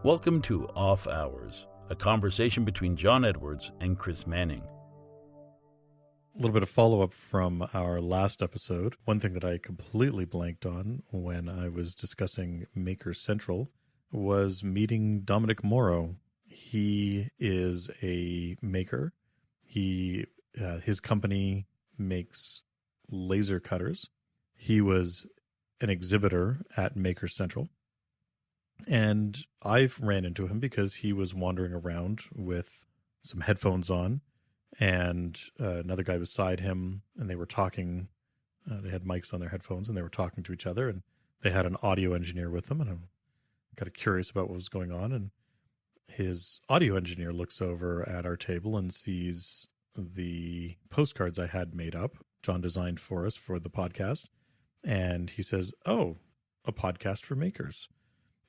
Welcome to Off Hours, a conversation between John Edwards and Chris Manning. A little bit of follow-up from our last episode. One thing that I completely blanked on when I was discussing Maker Central was meeting Dominic Morrow. He is a maker. His company makes laser cutters. He was an exhibitor at Maker Central. And I ran into him because he was wandering around with some headphones on, and another guy beside him, and they were talking. They had mics on their headphones, and they were talking to each other, and they had an audio engineer with them, and I'm kind of curious about what was going on. And his audio engineer looks over at our table and sees the postcards I had made up, John designed for us for the podcast, and he says, "Oh, a podcast for makers."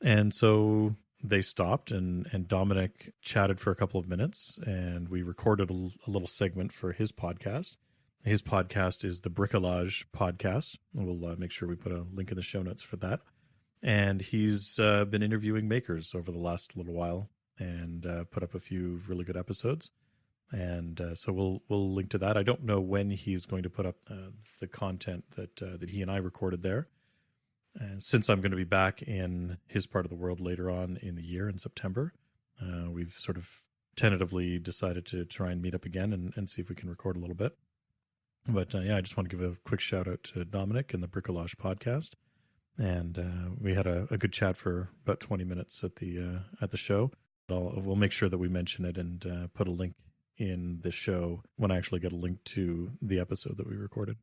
And so they stopped, and Dominic chatted for a couple of minutes, and we recorded a little segment for his podcast. His podcast is the Bricolage Podcast. We'll make sure we put a link in the show notes for that. And he's been interviewing makers over the last little while and put up a few really good episodes. And so we'll link to that. I don't know when he's going to put up the content that he and I recorded there. And since I'm going to be back in his part of the world later on in the year in September, we've sort of tentatively decided to try and meet up again and see if we can record a little bit. But I just want to give a quick shout out to Dominic and the Bricolage Podcast. And we had a good chat for about 20 minutes at the show. We'll make sure that we mention it and put a link in the show when I actually get a link to the episode that we recorded.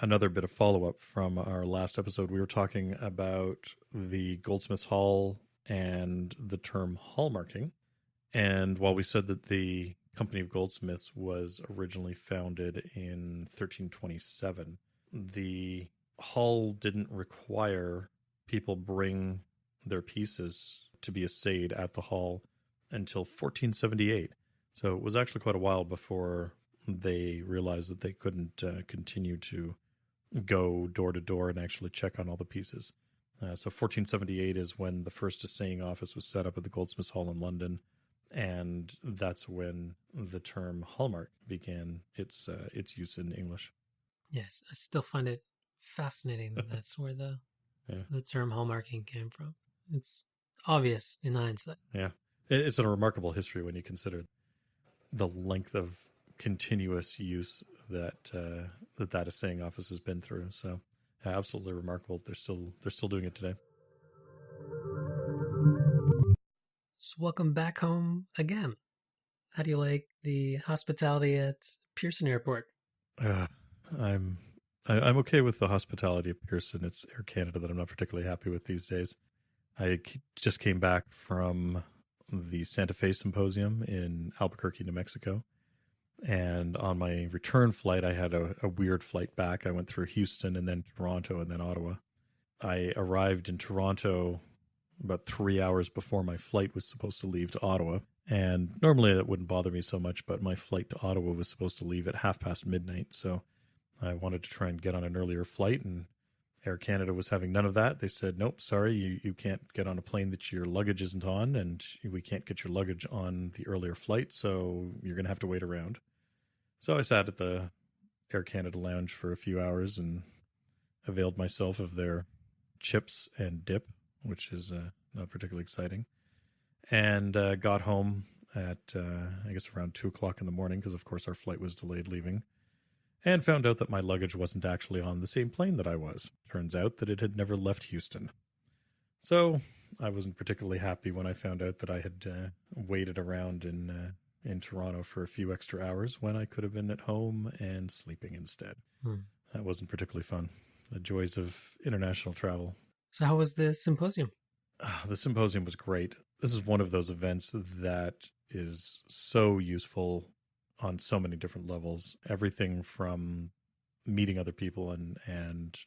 Another bit of follow-up from our last episode, we were talking about the Goldsmiths Hall and the term hallmarking. And while we said that the Company of Goldsmiths was originally founded in 1327, the hall didn't require people bring their pieces to be assayed at the hall until 1478. So it was actually quite a while before they realized that they couldn't continue to go door to door and actually check on all the pieces. So 1478 is when the first assaying office was set up at the Goldsmiths Hall in London, and that's when the term hallmark began its use in English. Yes, I still find it fascinating that that's where the term hallmarking came from. It's obvious in hindsight. Yeah, it's a remarkable history when you consider the length of continuous use that assaying office has been through. So absolutely remarkable. They're still doing it today. So welcome back home again. How do you like the hospitality at Pearson Airport? I'm okay with the hospitality at Pearson. It's Air Canada that I'm not particularly happy with these days. I just came back from the Santa Fe Symposium in Albuquerque, New Mexico. And on my return flight, I had a weird flight back. I went through Houston and then Toronto and then Ottawa. I arrived in Toronto about 3 hours before my flight was supposed to leave to Ottawa. And normally that wouldn't bother me so much, but my flight to Ottawa was supposed to leave at midnight. So I wanted to try and get on an earlier flight, and Air Canada was having none of that. They said, nope, sorry, you can't get on a plane that your luggage isn't on, and we can't get your luggage on the earlier flight, so you're going to have to wait around. So I sat at the Air Canada lounge for a few hours and availed myself of their chips and dip, which is not particularly exciting, and got home at, I guess, around 2 o'clock in the morning, because, of course, our flight was delayed leaving, and found out that my luggage wasn't actually on the same plane that I was. Turns out that it had never left Houston. So I wasn't particularly happy when I found out that I had waited around in Toronto for a few extra hours when I could have been at home and sleeping instead. That wasn't particularly fun. The joys of international travel. So how was the symposium? The symposium was great. This is one of those events that is so useful on so many different levels. Everything from meeting other people and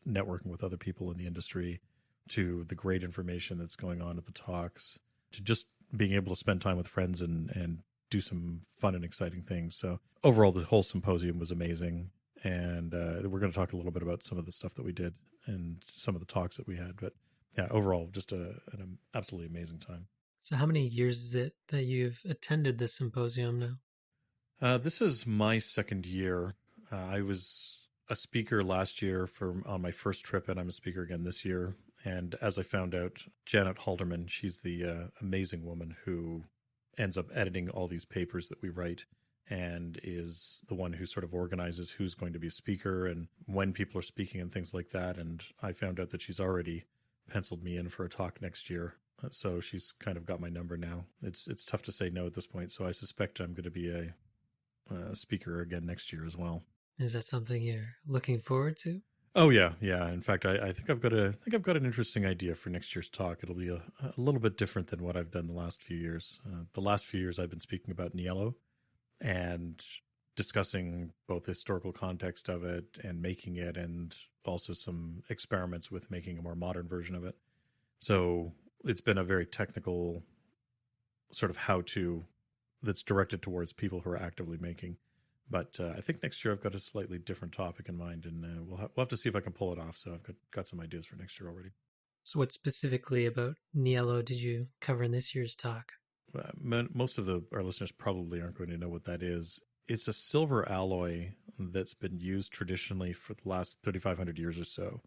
networking with other people in the industry, to the great information that's going on at the talks, to just being able to spend time with friends and do some fun and exciting things. So overall, the whole symposium was amazing. And we're going to talk a little bit about some of the stuff that we did and some of the talks that we had. But yeah, overall, just an absolutely amazing time. So how many years is it that you've attended this symposium now? This is my second year. I was a speaker last year on my first trip, and I'm a speaker again this year. And as I found out, Janet Halderman, she's the amazing woman who ends up editing all these papers that we write and is the one who sort of organizes who's going to be a speaker and when people are speaking and things like that. And I found out that she's already penciled me in for a talk next year. So she's kind of got my number now. It's tough to say no at this point. So I suspect I'm going to be a speaker again next year as well. Is that something you're looking forward to? Oh yeah. In fact, I think I've got an interesting idea for next year's talk. It'll be a little bit different than what I've done the last few years. The last few years I've been speaking about niello and discussing both the historical context of it and making it, and also some experiments with making a more modern version of it. So it's been a very technical sort of how-to that's directed towards people who are actively making. But I think next year I've got a slightly different topic in mind, and we'll have to see if I can pull it off. So I've got some ideas for next year already. So what specifically about niello did you cover in this year's talk? Most of our listeners probably aren't going to know what that is. It's a silver alloy that's been used traditionally for the last 3,500 years or so.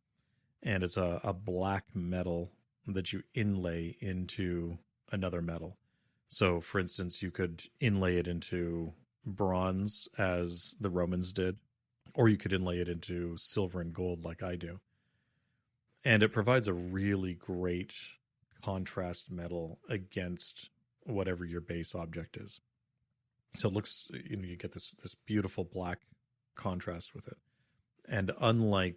And it's a black metal that you inlay into another metal. So, for instance, you could inlay it into bronze, as the Romans did, or you could inlay it into silver and gold like I do. And it provides a really great contrast metal against whatever your base object is. So it looks, you get this beautiful black contrast with it. And unlike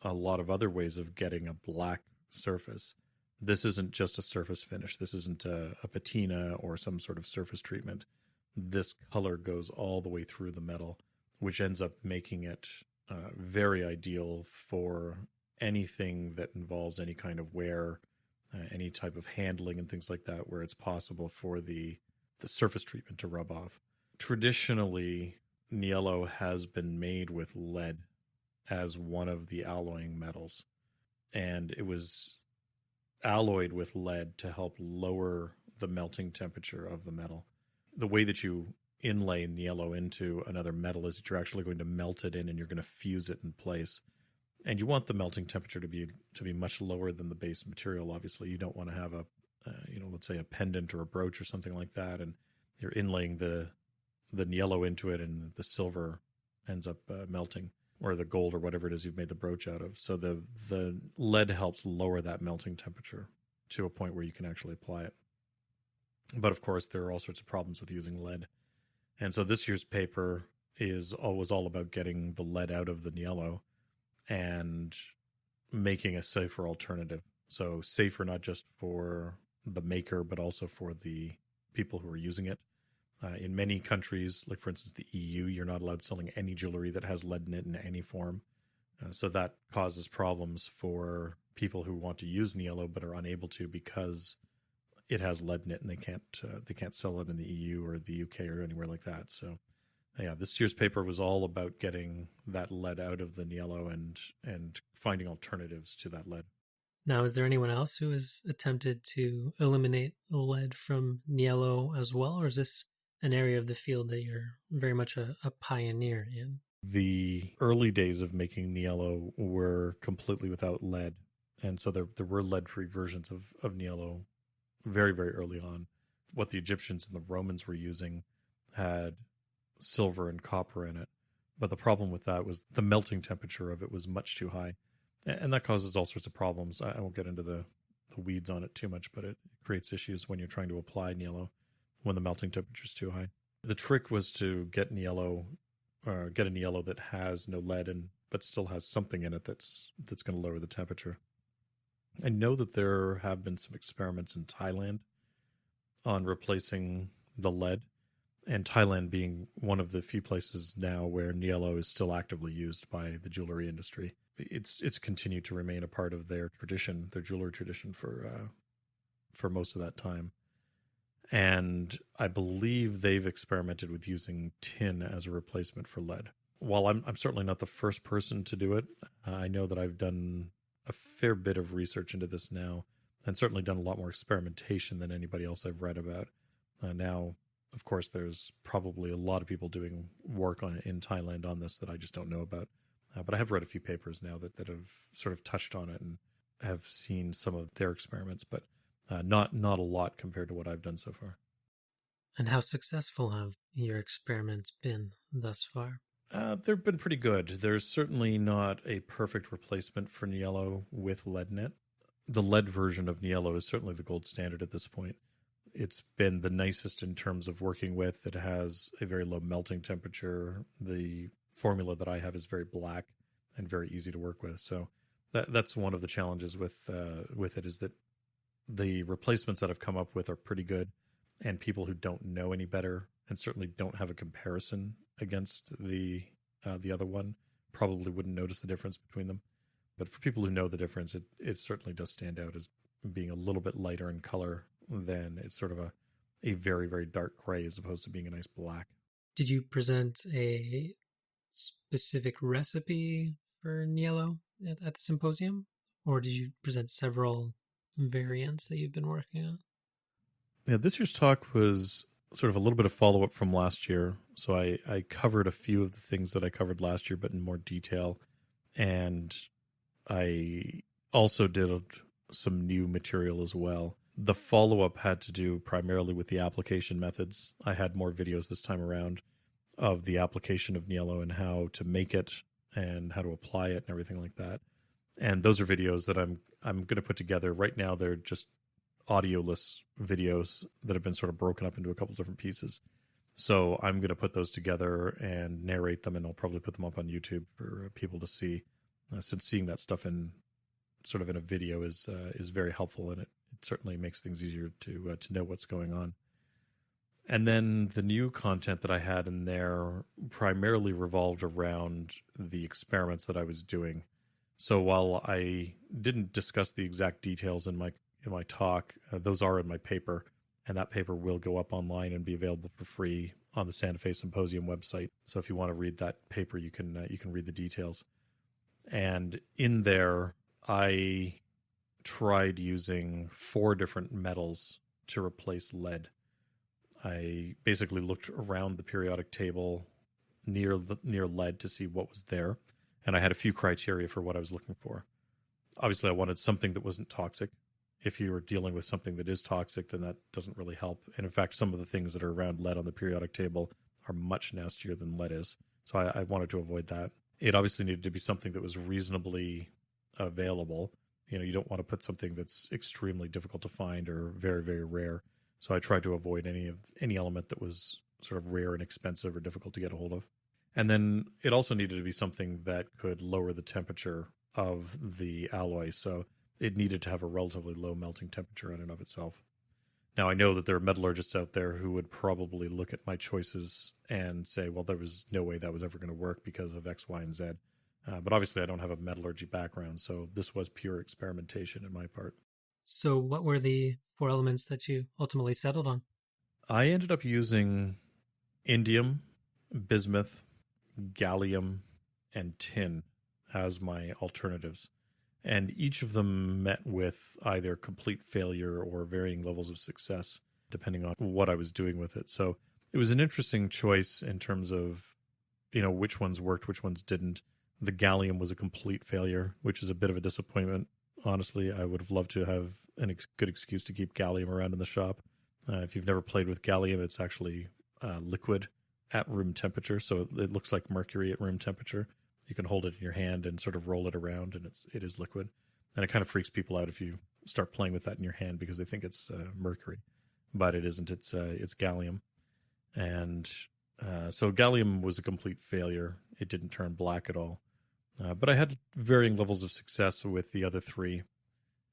a lot of other ways of getting a black surface, this isn't just a surface finish. This isn't a patina or some sort of surface treatment. This color goes all the way through the metal, which ends up making it very ideal for anything that involves any kind of wear, any type of handling and things like that, where it's possible for the surface treatment to rub off. Traditionally, niello has been made with lead as one of the alloying metals, and it was alloyed with lead to help lower the melting temperature of the metal. The way that you inlay niello into another metal is that you're actually going to melt it in, and you're going to fuse it in place. And you want the melting temperature to be much lower than the base material. Obviously, you don't want to have let's say a pendant or a brooch or something like that, and you're inlaying the niello into it, and the silver ends up melting, or the gold or whatever it is you've made the brooch out of. So the lead helps lower that melting temperature to a point where you can actually apply it. But of course, there are all sorts of problems with using lead. And so this year's paper was all about getting the lead out of the niello and making a safer alternative. So safer not just for the maker, but also for the people who are using it. In many countries, like for instance the EU, you're not allowed selling any jewelry that has lead in it in any form. So that causes problems for people who want to use niello but are unable to because it has lead in it, and they can't sell it in the EU or the UK or anywhere like that. So yeah, this year's paper was all about getting that lead out of the niello and finding alternatives to that lead. Now, is there anyone else who has attempted to eliminate lead from niello as well, or is this an area of the field that you're very much a pioneer in? The early days of making niello were completely without lead, and so there were lead-free versions of niello very, very early on. What the Egyptians and the Romans were using had silver and copper in it, but the problem with that was the melting temperature of it was much too high, and that causes all sorts of problems. I won't get into the weeds on it too much, but it creates issues when you're trying to apply niello when the melting temperature is too high. The trick was to get a niello that has no lead but still has something in it that's going to lower the temperature. I know that there have been some experiments in Thailand on replacing the lead, and Thailand being one of the few places now where niello is still actively used by the jewelry industry. It's continued to remain a part of their tradition, their jewelry tradition for most of that time. And I believe they've experimented with using tin as a replacement for lead. While I'm certainly not the first person to do it, I know that I've done a fair bit of research into this now, and certainly done a lot more experimentation than anybody else I've read about. Now, of course, there's probably a lot of people doing work in Thailand on this that I just don't know about. But I have read a few papers now that have sort of touched on it and have seen some of their experiments, but not a lot compared to what I've done so far. And how successful have your experiments been thus far? They've been pretty good. There's certainly not a perfect replacement for niello with lead in it. The lead version of niello is certainly the gold standard at this point. It's been the nicest in terms of working with. It has a very low melting temperature. The formula that I have is very black and very easy to work with. So that's one of the challenges with it, is that the replacements that I've come up with are pretty good, and people who don't know any better and certainly don't have a comparison against the other one probably wouldn't notice the difference between them. But for people who know the difference, it certainly does stand out as being a little bit lighter in color than it's sort of a very, very dark gray as opposed to being a nice black. Did you present a specific recipe for niello at the symposium? Or did you present several variants that you've been working on? Yeah, this year's talk was sort of a little bit of follow-up from last year. So I covered a few of the things that I covered last year, but in more detail. And I also did some new material as well. The follow-up had to do primarily with the application methods. I had more videos this time around of the application of niello and how to make it and how to apply it and everything like that. And those are videos that I'm going to put together. Right now, they're just audioless videos that have been sort of broken up into a couple different pieces. So I'm going to put those together and narrate them, and I'll probably put them up on YouTube for people to see. Since seeing that stuff in a video is very helpful, and it certainly makes things easier to know what's going on. And then the new content that I had in there primarily revolved around the experiments that I was doing. So while I didn't discuss the exact details in my talk, those are in my paper, and that paper will go up online and be available for free on the Santa Fe Symposium website. So if you want to read that paper, you can read the details. And in there, I tried using 4 different metals to replace lead. I basically looked around the periodic table near lead to see what was there, and I had a few criteria for what I was looking for. Obviously, I wanted something that wasn't toxic. If you are dealing with something that is toxic, then that doesn't really help. And in fact, some of the things that are around lead on the periodic table are much nastier than lead is. So I wanted to avoid that. It obviously needed to be something that was reasonably available. You don't want to put something that's extremely difficult to find or very, very rare. So I tried to avoid any element that was sort of rare and expensive or difficult to get a hold of. And then it also needed to be something that could lower the temperature of the alloy. So it needed to have a relatively low melting temperature in and of itself. Now, I know that there are metallurgists out there who would probably look at my choices and say, well, there was no way that was ever going to work because of X, Y, and Z. But obviously, I don't have a metallurgy background, so this was pure experimentation on my part. So what were the 4 elements that you ultimately settled on? I ended up using indium, bismuth, gallium, and tin as my alternatives. And each of them met with either complete failure or varying levels of success, depending on what I was doing with it. So it was an interesting choice in terms of, which ones worked, which ones didn't. The gallium was a complete failure, which is a bit of a disappointment. Honestly, I would have loved to have a good excuse to keep gallium around in the shop. If you've never played with gallium, it's actually liquid at room temperature. So it looks like mercury at room temperature. You can hold it in your hand and sort of roll it around, and it is liquid. And it kind of freaks people out if you start playing with that in your hand because they think it's mercury, but it isn't. It's gallium. And so gallium was a complete failure. It didn't turn black at all. But I had varying levels of success with the other 3.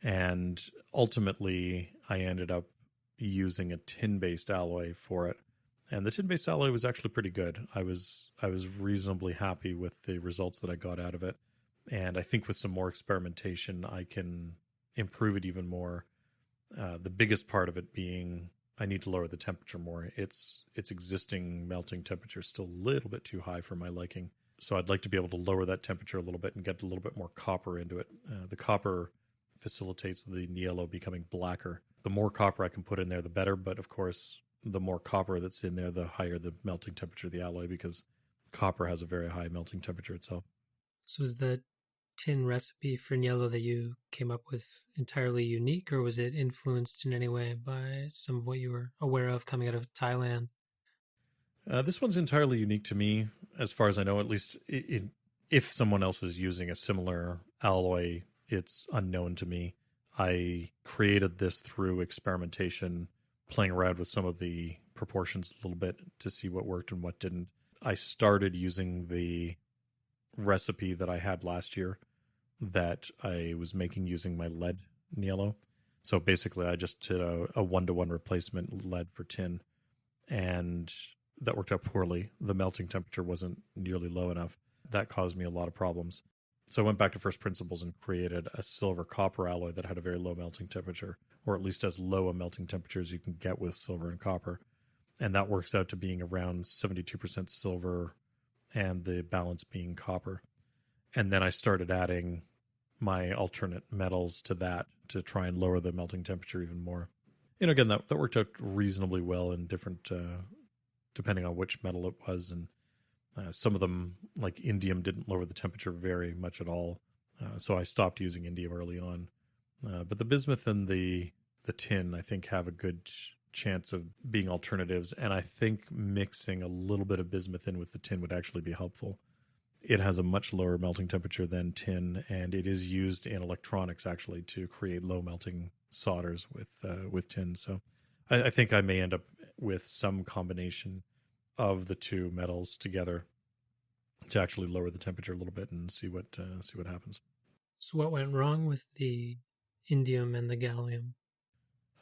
And ultimately, I ended up using a tin-based alloy for it. And the tin-based alloy was actually pretty good. I was reasonably happy with the results that I got out of it. And I think with some more experimentation, I can improve it even more. The biggest part of it being I need to lower the temperature more. Its existing melting temperature is still a little bit too high for my liking. So I'd like to be able to lower that temperature a little bit and get a little bit more copper into it. The copper facilitates the niello becoming blacker. The more copper I can put in there, the better. But of course, the more copper that's in there, the higher the melting temperature of the alloy, because copper has a very high melting temperature itself. So is the tin recipe for niello that you came up with entirely unique, or was it influenced in any way by some of what you were aware of coming out of Thailand? This one's entirely unique to me, as far as I know. At least, if someone else is using a similar alloy, it's unknown to me. I created this through experimentation, playing around with some of the proportions a little bit to see what worked and what didn't. I started using the recipe that I had last year that I was making using my lead niello. So basically, I just did a one-to-one replacement lead for tin, and that worked out poorly. The melting temperature wasn't nearly low enough. That caused me a lot of problems. So I went back to first principles and created a silver copper alloy that had a very low melting temperature, or at least as low a melting temperature as you can get with silver and copper. And that works out to being around 72% silver and the balance being copper. And then I started adding my alternate metals to that to try and lower the melting temperature even more. And again, that worked out reasonably well in different, depending on which metal it was. And some of them, like indium, didn't lower the temperature very much at all. So I stopped using indium early on. But the bismuth and the tin, I think, have a good chance of being alternatives. And I think mixing a little bit of bismuth in with the tin would actually be helpful. It has a much lower melting temperature than tin, and it is used in electronics actually to create low melting solders with tin. So I think I may end up with some combination of the two metals together to actually lower the temperature a little bit and see what happens. So what went wrong with the indium and the gallium?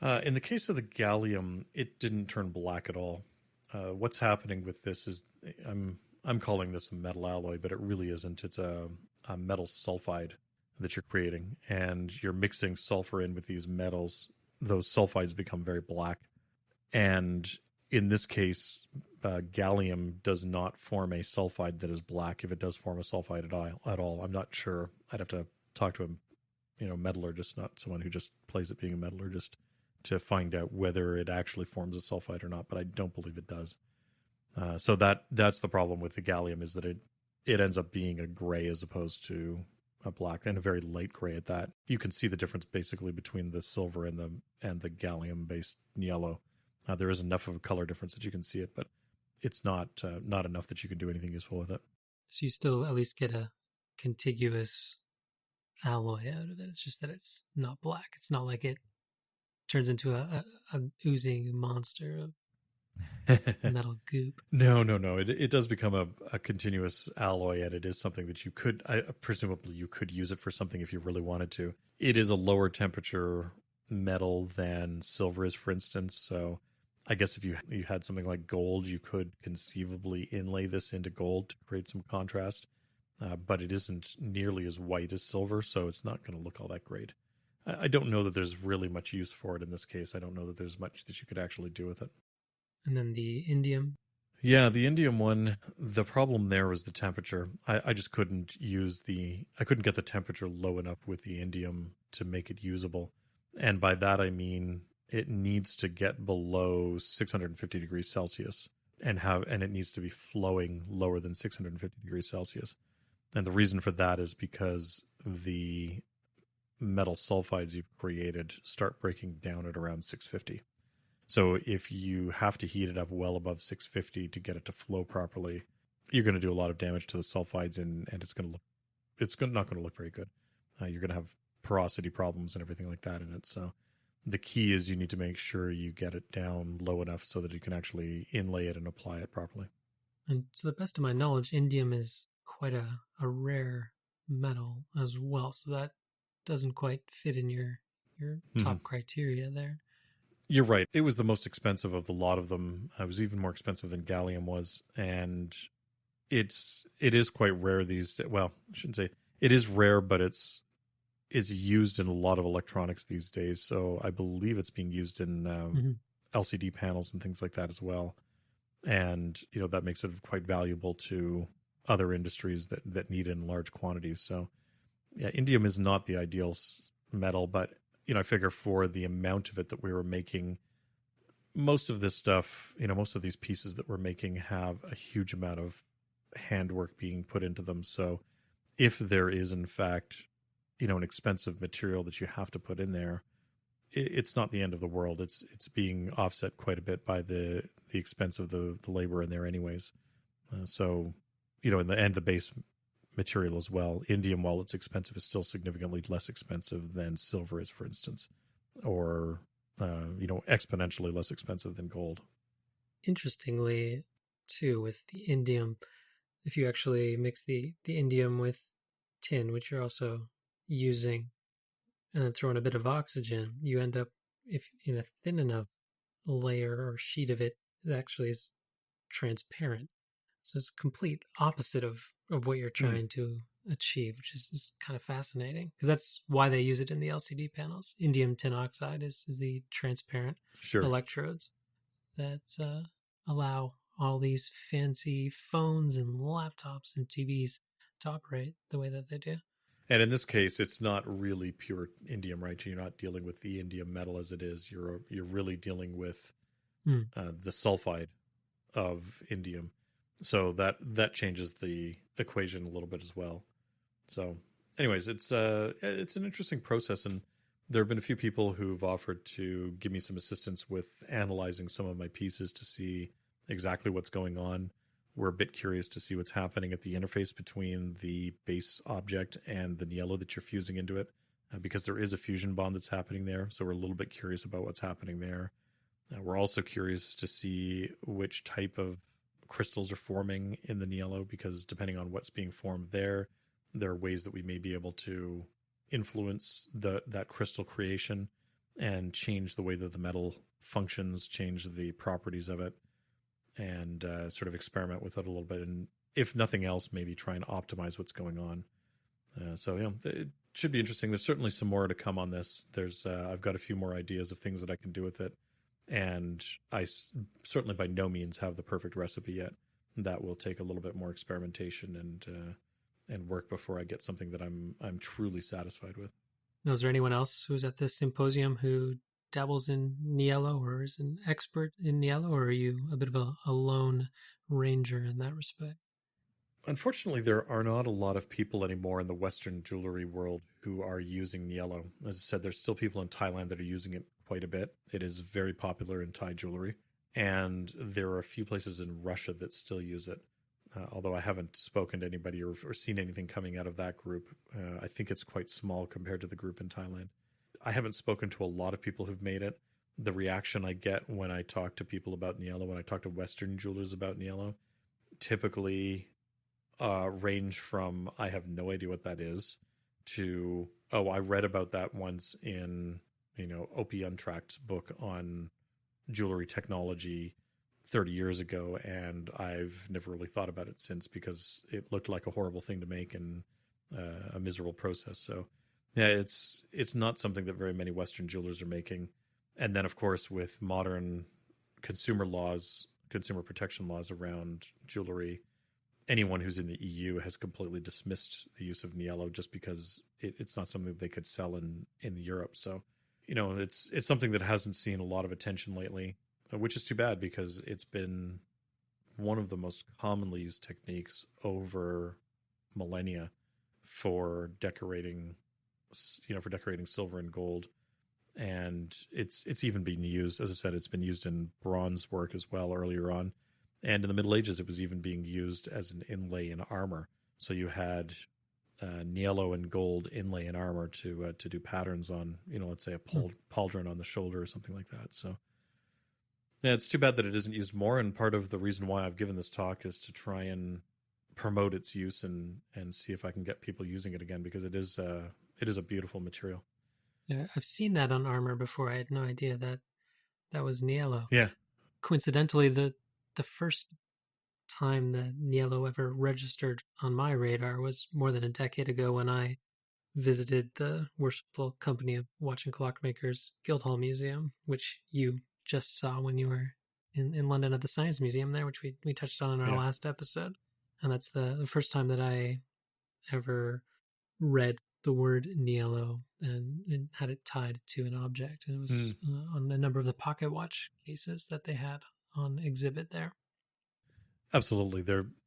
In the case of the gallium, it didn't turn black at all. What's happening with this is I'm calling this a metal alloy, but it really isn't. It's a metal sulfide that you're creating, and you're mixing sulfur in with these metals. Those sulfides become very black. And in this case, gallium does not form a sulfide that is black. If it does form a sulfide at all, I'm not sure. I'd have to talk to a metallurgist, not someone who just plays at being a metallurgist, to find out whether it actually forms a sulfide or not, but I don't believe it does. So that's the problem with the gallium, is that it ends up being a gray as opposed to a black, and a very light gray at that. You can see the difference basically between the silver and the gallium-based niello. There is enough of a color difference that you can see it, but it's not enough that you can do anything useful with it. So you still at least get a contiguous alloy out of it. It's just that it's not black. It's not like it turns into an oozing monster of metal goop. No. It does become a continuous alloy, and it is something that you could, presumably you could use it for something if you really wanted to. It is a lower temperature metal than silver is, for instance. So I guess if you had something like gold, you could conceivably inlay this into gold to create some contrast. But it isn't nearly as white as silver, so it's not going to look all that great. I don't know that there's really much use for it in this case. I don't know that there's much that you could actually do with it. And then the indium. Yeah, the indium one, the problem there was the temperature. I just couldn't I couldn't get the temperature low enough with the indium to make it usable. And by that I mean it needs to get below 650 degrees Celsius and it needs to be flowing lower than 650 degrees Celsius. And the reason for that is because the metal sulfides you've created start breaking down at around 650. So if you have to heat it up well above 650 to get it to flow properly, you're going to do a lot of damage to the sulfides, and it's not going to look very good. You're going to have porosity problems and everything like that in it. So the key is you need to make sure you get it down low enough so that you can actually inlay it and apply it properly. And to the best of my knowledge, indium is quite a rare metal as well. So that doesn't quite fit in your top criteria there. You're right. It was the most expensive of the lot of them. It was even more expensive than gallium was. And it is quite rare these days. Well, I shouldn't say it is rare, but it's used in a lot of electronics these days. So I believe it's being used in LCD panels and things like that as well. And, that makes it quite valuable to other industries that need it in large quantities. So yeah, indium is not the ideal metal, but I figure for the amount of it that we were making, most of this stuff, most of these pieces that we're making have a huge amount of handwork being put into them. So if there is in fact, an expensive material that you have to put in there, it's not the end of the world. It's being offset quite a bit by the expense of the labor in there anyways. So, in the end, the base material as well, indium, while it's expensive, is still significantly less expensive than silver is, for instance, or, exponentially less expensive than gold. Interestingly, too, with the indium, if you actually mix the indium with tin, which you're also using, and then throw in a bit of oxygen, you end up, if in a thin enough layer or sheet of it, it actually is transparent. So it's complete opposite of what you're trying to achieve, which is kind of fascinating because that's why they use it in the LCD panels. Indium tin oxide is the transparent electrodes that allow all these fancy phones and laptops and TVs to operate the way that they do. And in this case, it's not really pure indium, right? You're not dealing with the indium metal as it is. You're really dealing with the sulfide of indium. So that changes the equation a little bit as well. So, anyways, it's an interesting process, and there have been a few people who've offered to give me some assistance with analyzing some of my pieces to see exactly what's going on. We're a bit curious to see what's happening at the interface between the base object and the niello that you're fusing into it, because there is a fusion bond that's happening there. So we're a little bit curious about what's happening there. We're also curious to see which type of crystals are forming in the niello, because depending on what's being formed there are ways that we may be able to influence that crystal creation and change the way that the metal functions, change the properties of it, and sort of experiment with it a little bit. And if nothing else, maybe try and optimize what's going on. It should be interesting. There's certainly some more to come on this. I've got a few more ideas of things that I can do with it. And I certainly by no means have the perfect recipe yet. That will take a little bit more experimentation and work before I get something that I'm truly satisfied with. Now, is there anyone else who's at this symposium who dabbles in niello or is an expert in niello, or are you a bit of a lone ranger in that respect? Unfortunately, there are not a lot of people anymore in the Western jewelry world who are using niello. As I said, there's still people in Thailand that are using it quite a bit. It is very popular in Thai jewelry. And there are a few places in Russia that still use it. Although I haven't spoken to anybody or seen anything coming out of that group. I think it's quite small compared to the group in Thailand. I haven't spoken to a lot of people who've made it. The reaction I get when I talk to people about niello, when I talk to Western jewelers about niello, typically range from I have no idea what that is to, oh, I read about that once in, Opie Untracked book on jewelry technology 30 years ago, and I've never really thought about it since because it looked like a horrible thing to make and a miserable process. So yeah, it's not something that very many Western jewelers are making. And then of course with modern consumer protection laws around jewelry, anyone who's in the EU has completely dismissed the use of niello just because it's not something that they could sell in Europe. So, it's something that hasn't seen a lot of attention lately, which is too bad because it's been one of the most commonly used techniques over millennia for decorating silver and gold. And it's even been used, as I said, it's been used in bronze work as well earlier on. And in the Middle Ages, it was even being used as an inlay in armor. So you had niello and gold inlay in armor to do patterns on, let's say a pauldron on the shoulder or something like that. So yeah, it's too bad that it isn't used more. And part of the reason why I've given this talk is to try and promote its use and see if I can get people using it again, because it is a beautiful material. Yeah, I've seen that on armor before. I had no idea that was niello. Yeah. Coincidentally, the first time that niello ever registered on my radar was more than a decade ago when I visited the Worshipful Company of Watch and Clockmakers Guildhall Museum, which you just saw when you were in London at the Science Museum there, which we touched on in our last episode. And that's the first time that I ever read the word niello and had it tied to an object. And it was on a number of the pocket watch cases that they had on exhibit there. Absolutely.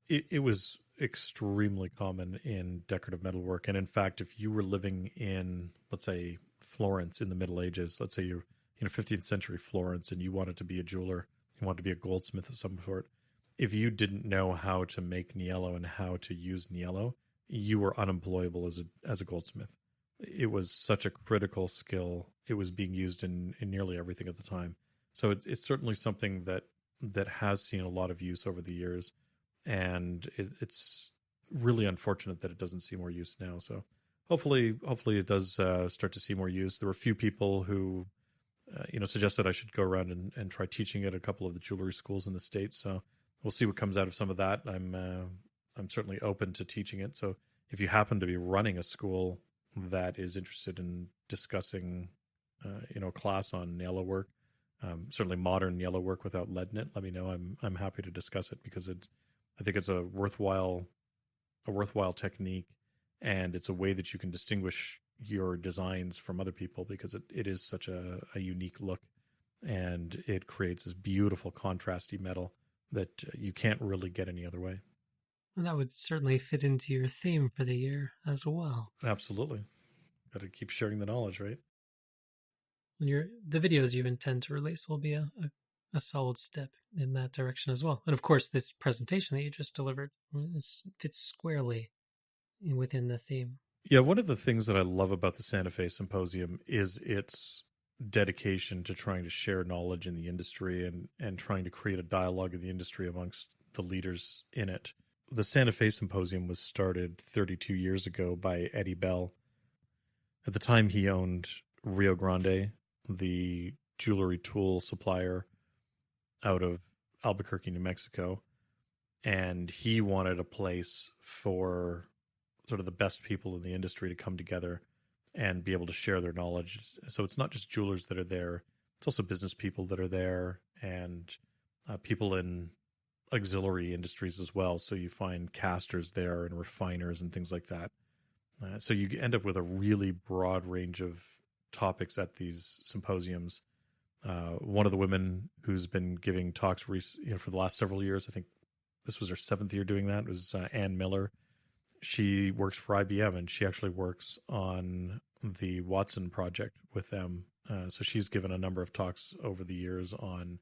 It was extremely common in decorative metalwork. And in fact, if you were living in, let's say, Florence in the Middle Ages, let's say you're 15th century Florence and you wanted to be a jeweler, you wanted to be a goldsmith of some sort, if you didn't know how to make niello and how to use niello, you were unemployable as a goldsmith. It was such a critical skill. It was being used in nearly everything at the time. So it's certainly something that has seen a lot of use over the years, and it's really unfortunate that it doesn't see more use now. So hopefully it does start to see more use. There were a few people who suggested I should go around and try teaching at a couple of the jewelry schools in the States. So we'll see what comes out of some of that. I'm certainly open to teaching it. So if you happen to be running a school that is interested in discussing a class on niello work, certainly modern niello work without lead in it, let me know. I'm happy to discuss it because I think it's a worthwhile technique, and it's a way that you can distinguish your designs from other people because it is such a unique look, and it creates this beautiful contrasty metal that you can't really get any other way. And that would certainly fit into your theme for the year as well. Absolutely. Got to keep sharing the knowledge, right? And the videos you intend to release will be a solid step in that direction as well. And of course, this presentation that you just delivered fits squarely within the theme. Yeah, one of the things that I love about the Santa Fe Symposium is its dedication to trying to share knowledge in the industry and trying to create a dialogue in the industry amongst the leaders in it. The Santa Fe Symposium was started 32 years ago by Eddie Bell. At the time, he owned Rio Grande, the jewelry tool supplier out of Albuquerque, New Mexico. And he wanted a place for sort of the best people in the industry to come together and be able to share their knowledge. So it's not just jewelers that are there. It's also business people that are there and people in auxiliary industries as well. So you find casters there and refiners and things like that. So you end up with a really broad range of topics at these symposiums. One of the women who's been giving talks for the last several years, I think this was her 7th year doing that, was Ann Miller. She works for IBM, and she actually works on the Watson project with them. So she's given a number of talks over the years on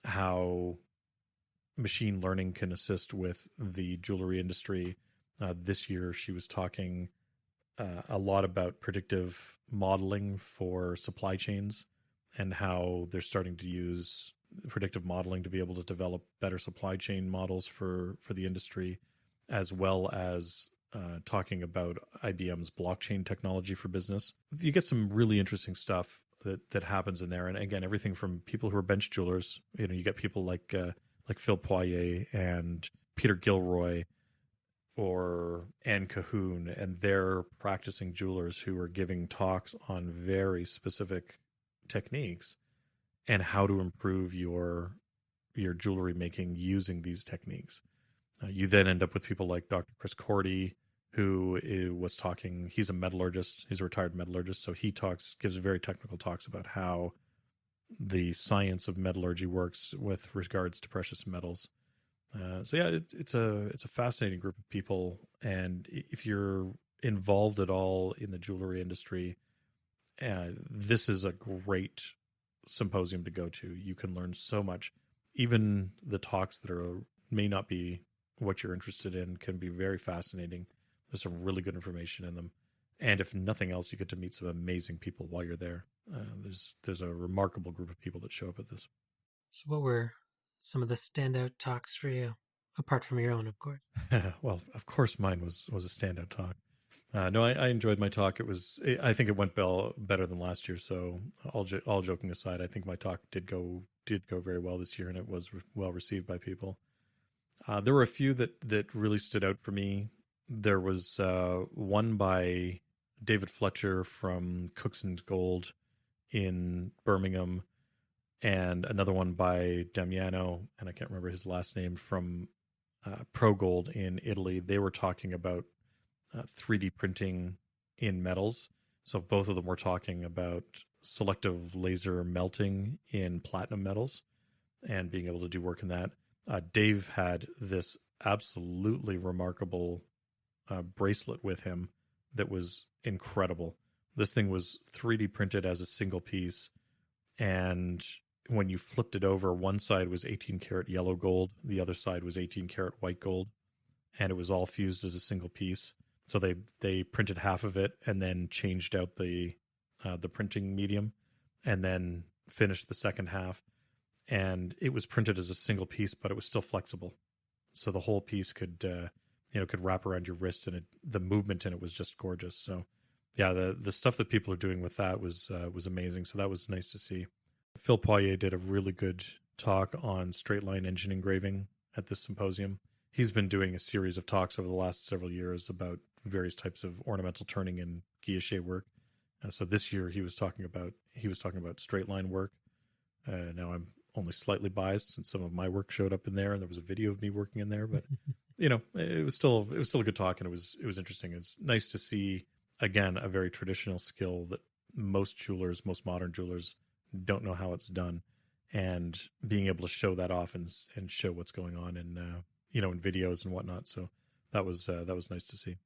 how machine learning can assist with the jewelry industry. This year, she was talking a lot about predictive modeling for supply chains and how they're starting to use predictive modeling to be able to develop better supply chain models for the industry, as well as talking about IBM's blockchain technology for business. You get some really interesting stuff that happens in there. And again, everything from people who are bench jewelers, you get people like Phil Poirier and Peter Gilroy or Anne Cahoon, and they're practicing jewelers who are giving talks on very specific techniques and how to improve your jewelry making using these techniques. You then end up with people like Dr. Chris Cordy, who was talking. He's a metallurgist. He's a retired metallurgist. So he gives very technical talks about how the science of metallurgy works with regards to precious metals. So yeah, it's a fascinating group of people. And if you're involved at all in the jewelry industry, this is a great symposium to go to. You can learn so much. Even the talks that may not be what you're interested in can be very fascinating. There's some really good information in them. And if nothing else, you get to meet some amazing people while you're there. There's a remarkable group of people that show up at this. So what were some of the standout talks for you, apart from your own, of course? Well, of course, mine was a standout talk. No, I enjoyed my talk. I think it went better than last year. So all joking aside, I think my talk did go very well this year, and it was well received by people. There were a few that really stood out for me. There was one by David Fletcher from Cooks and Gold in Birmingham, and another one by Damiano, and I can't remember his last name, from Pro Gold in Italy. They were talking about 3D printing in metals. So both of them were talking about selective laser melting in platinum metals and being able to do work in that. Dave had this absolutely remarkable bracelet with him that was incredible. This thing was 3D printed as a single piece, and when you flipped it over, one side was 18 karat yellow gold, the other side was 18 karat white gold, and it was all fused as a single piece. So they printed half of it and then changed out the printing medium, and then finished the second half. And it was printed as a single piece, but it was still flexible. So the whole piece could could wrap around your wrist, and the movement in it was just gorgeous. So yeah, the stuff that people are doing with that was amazing. So that was nice to see. Phil Poirier did a really good talk on straight line engine engraving at this symposium. He's been doing a series of talks over the last several years about various types of ornamental turning and guilloche work. So this year he was talking about straight line work. Now I'm only slightly biased since some of my work showed up in there, and there was a video of me working in there. But it was still a good talk, and it was interesting. It's nice to see again a very traditional skill that most modern jewelers don't know how it's done, and being able to show that off and show what's going on in in videos and whatnot. So that was nice to see.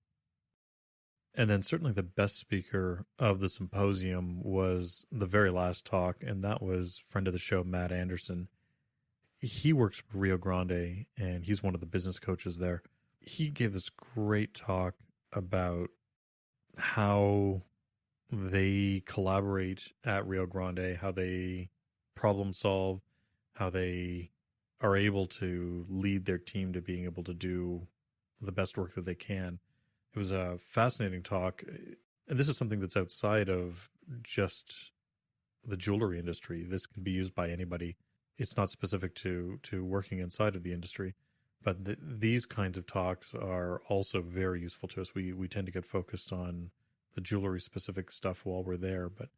And then certainly the best speaker of the symposium was the very last talk, and that was friend of the show, Matt Anderson. He works for Rio Grande, and he's one of the business coaches there. He gave this great talk about how they collaborate at Rio Grande, how they problem solve, how they are able to lead their team to being able to do the best work that they can. It was a fascinating talk, and this is something that's outside of just the jewelry industry. This can be used by anybody. It's not specific to working inside of the industry, but these kinds of talks are also very useful to us. We tend to get focused on the jewelry specific stuff while we're there, but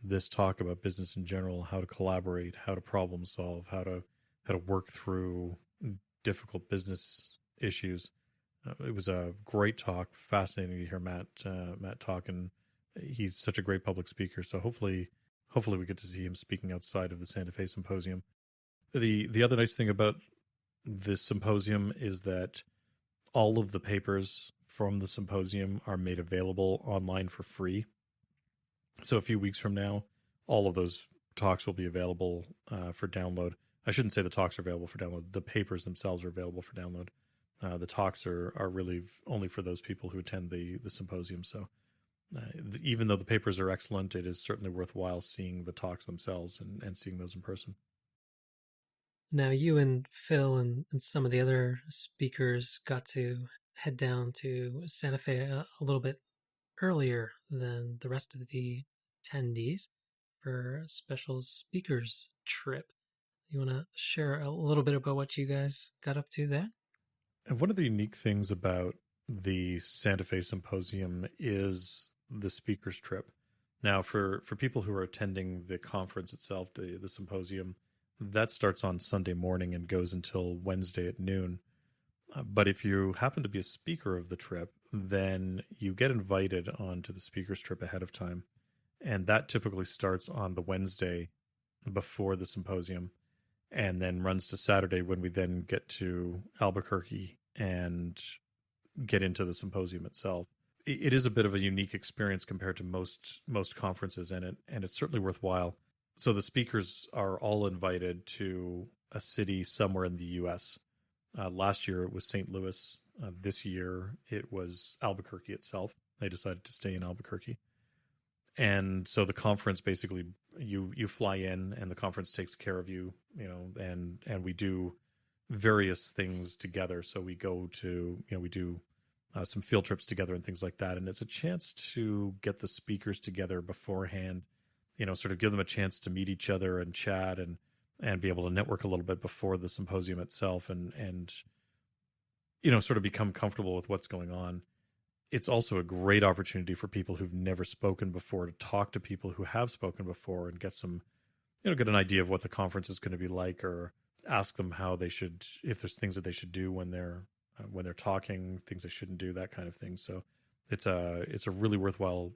this talk about business in general, how to collaborate, how to problem solve, how to work through difficult business issues. It was a great talk. Fascinating to hear Matt talk, and he's such a great public speaker. So hopefully we get to see him speaking outside of the Santa Fe Symposium. The other nice thing about this symposium is that all of the papers from the symposium are made available online for free. So a few weeks from now, all of those talks will be available for download. I shouldn't say the talks are available for download. The papers themselves are available for download. The talks are really only for those people who attend the symposium. So even though the papers are excellent, it is certainly worthwhile seeing the talks themselves and seeing those in person. Now, you and Phil and some of the other speakers got to head down to Santa Fe a little bit earlier than the rest of the attendees for a special speakers trip. You want to share a little bit about what you guys got up to there? And one of the unique things about the Santa Fe Symposium is the speakers trip. Now, for people who are attending the conference itself, the symposium, that starts on Sunday morning and goes until Wednesday at noon. But if you happen to be a speaker of the trip, then you get invited onto the speakers trip ahead of time. And that typically starts on the Wednesday before the symposium, and then runs to Saturday when we then get to Albuquerque and get into the symposium itself. It is a bit of a unique experience compared to most conferences in it, and it's certainly worthwhile. So the speakers are all invited to a city somewhere in the U.S. Last year it was St. Louis. This year it was Albuquerque itself. They decided to stay in Albuquerque. And so the conference basically, you fly in and the conference takes care of you, and we do various things together. So we go to, we do some field trips together and things like that. And it's a chance to get the speakers together beforehand, sort of give them a chance to meet each other and chat and be able to network a little bit before the symposium itself and sort of become comfortable with what's going on. It's also a great opportunity for people who've never spoken before to talk to people who have spoken before and get some, get an idea of what the conference is going to be like, or ask them how they should, if there's things that they should do when they're talking, things they shouldn't do, that kind of thing. So It's a really worthwhile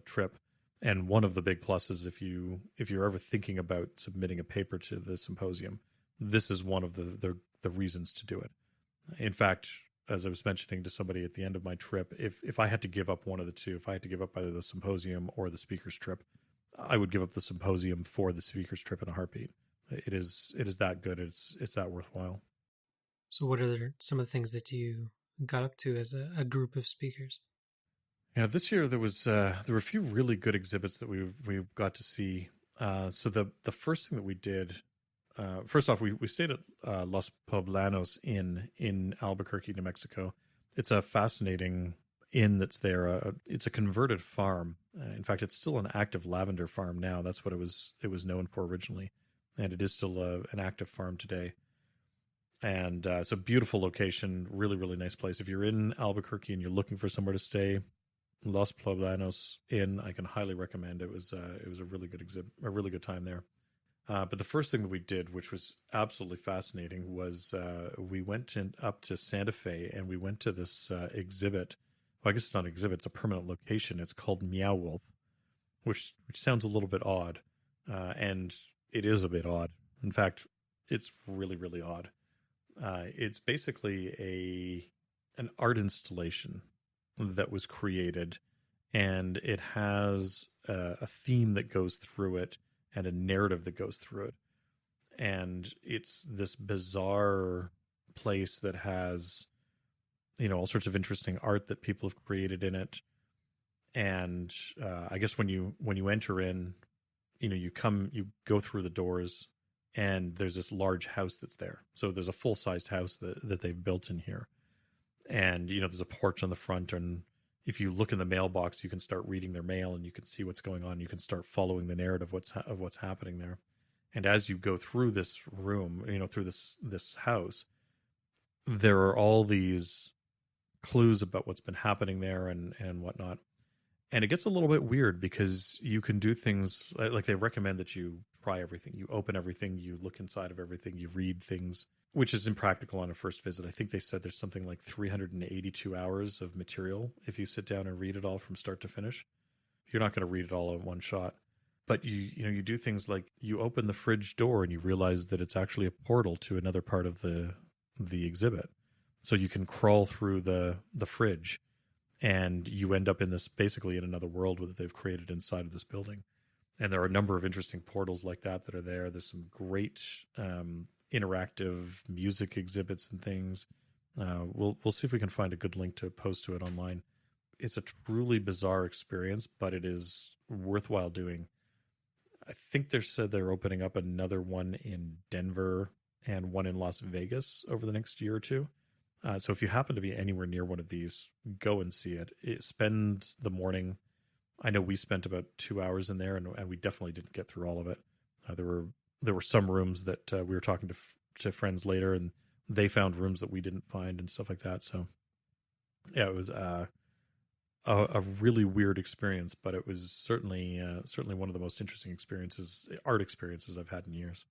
trip. And one of the big pluses, if you're ever thinking about submitting a paper to the symposium, this is one of the reasons to do it. In fact, as I was mentioning to somebody at the end of my trip, if I had to give up one of the two, if I had to give up either the symposium or the speaker's trip, I would give up the symposium for the speaker's trip in a heartbeat. It is that good. It's that worthwhile. So what are some of the things that you got up to as a group of speakers? Yeah, this year there were a few really good exhibits that we got to see. So the first thing that we did, first off, we stayed at Los Poblanos Inn in Albuquerque, New Mexico. It's a fascinating inn that's there. It's a converted farm. In fact, it's still an active lavender farm now. That's what it was known for originally, and it is still an active farm today. And it's a beautiful location, really, really nice place. If you're in Albuquerque and you're looking for somewhere to stay, Los Poblanos Inn, I can highly recommend. It was a really good exhibit, a really good time there. But the first thing that we did, which was absolutely fascinating, was we went up to Santa Fe and we went to this exhibit. Well, I guess it's not an exhibit; it's a permanent location. It's called Meow Wolf, which sounds a little bit odd, and it is a bit odd. In fact, it's really, really odd. It's basically an art installation that was created, and it has a theme that goes through it and a narrative that goes through it. And it's this bizarre place that has, all sorts of interesting art that people have created in it. And I guess when you enter in, you go through the doors, and there's this large house that's there. So there's a full-sized house that they've built in here. And, there's a porch on the front, and if you look in the mailbox, you can start reading their mail and you can see what's going on. You can start following the narrative of what's happening there. And as you go through this room, through this house, there are all these clues about what's been happening there and whatnot. And it gets a little bit weird because you can do things like they recommend that you try everything. You open everything, you look inside of everything, you read things, which is impractical on a first visit. I think they said there's something like 382 hours of material if you sit down and read it all from start to finish. You're not going to read it all in one shot. But you do things like you open the fridge door and you realize that it's actually a portal to another part of the exhibit. So you can crawl through the fridge, and you end up basically in another world that they've created inside of this building. And there are a number of interesting portals like that are there. There's some great interactive music exhibits and things. We'll see if we can find a good link to post to it online. It's a truly bizarre experience, but it is worthwhile doing. I think they said they're opening up another one in Denver and one in Las Vegas over the next year or two. So if you happen to be anywhere near one of these, go and see it. Spend the morning. I know we spent about 2 hours in there, and we definitely didn't get through all of it. There were some rooms that we were talking to friends later, and they found rooms that we didn't find and stuff like that. So yeah, it was a really weird experience, but it was certainly one of the most interesting art experiences I've had in years.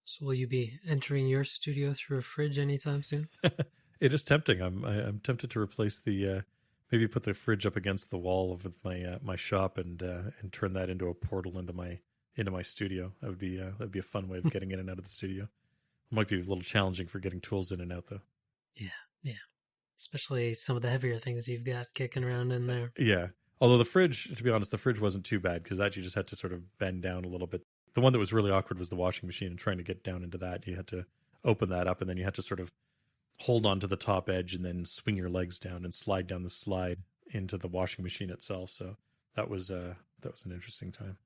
So will you be entering your studio through a fridge anytime soon? It is tempting. I'm tempted to replace maybe put the fridge up against the wall of my shop and turn that into a portal into my studio. That'd be a fun way of getting in and out of the studio. It might be a little challenging for getting tools in and out though. Yeah. Especially some of the heavier things you've got kicking around in there. Yeah. Although the fridge, to be honest, the fridge wasn't too bad because that you just had to sort of bend down a little bit. The one that was really awkward was the washing machine, and trying to get down into that. You had to open that up, and then you had to sort of hold on to the top edge and then swing your legs down and slide down the slide into the washing machine itself. So that was an interesting time.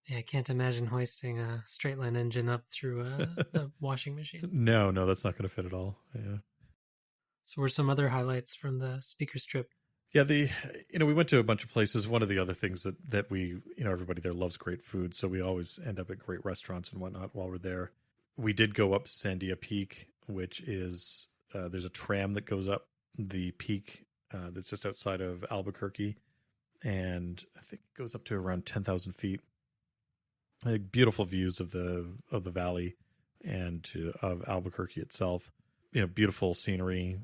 Yeah, I can't imagine hoisting a straight line engine up through the washing machine. No, that's not going to fit at all. Yeah. So were some other highlights from the speaker's trip? Yeah, we went to a bunch of places. One of the other things that we, everybody there loves great food, so we always end up at great restaurants and whatnot while we're there. We did go up Sandia Peak, which is there's a tram that goes up the peak that's just outside of Albuquerque, and I think it goes up to around 10,000 feet. Beautiful views of the valley and of Albuquerque itself. Beautiful scenery.